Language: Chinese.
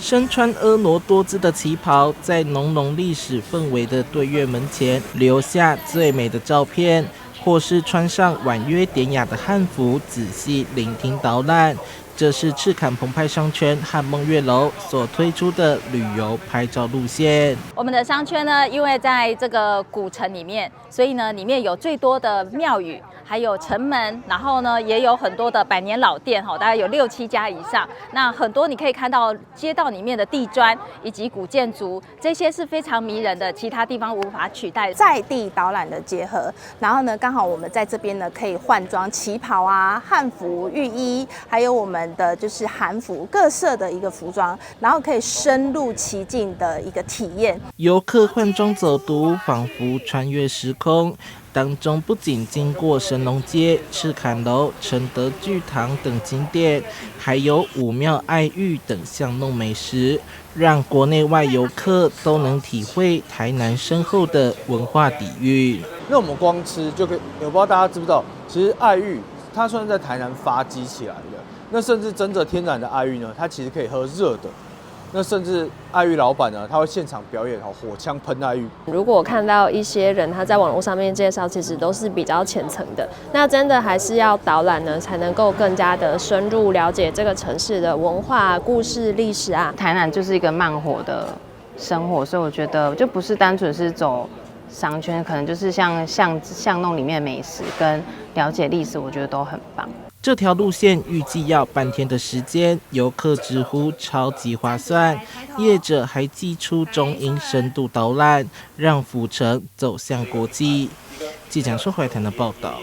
身穿婀娜多姿的旗袍，在浓浓历史氛围的对月门前留下最美的照片，或是穿上婉约典雅的汉服，仔细聆听导览。这是赤坎澎湃商圈和梦月楼所推出的旅游拍照路线。我们的商圈呢，因为在这个古城里面，所以呢，里面有最多的庙宇，还有城门，然后呢，也有很多的百年老店，大概有6、7家以上。那很多你可以看到街道里面的地砖以及古建筑，这些是非常迷人的，其他地方无法取代。在地导览的结合，然后呢，刚好我们在这边呢可以换装旗袍啊、汉服、浴衣，还有我们的就是韩服各色的一个服装，然后可以深入其境的一个体验。游客换装走读，仿佛穿越时空。当中不仅经过神农街、赤坎楼、承德剧堂等景点，还有武庙爱玉等巷弄美食，让国内外游客都能体会台南深厚的文化底蕴。那我们光吃就可以，我不知道大家知不知道，其实爱玉它算是在台南发迹起来的。那甚至真的天然的爱玉呢，它其实可以喝热的。那甚至爱玉老板呢，他会现场表演火枪喷爱玉。如果看到一些人他在网络上面介绍，其实都是比较浅层的。那真的还是要导览呢，才能够更加的深入了解这个城市的文化、故事、历史啊。台南就是一个慢活的生活，所以我觉得就不是单纯是走商圈，可能就是像巷弄里面的美食跟了解历史，我觉得都很棒。这条路线预计要半天的时间，游客直呼超级划算。业者还寄出中英深度导览，让府城走向国际。记者收回台南报道。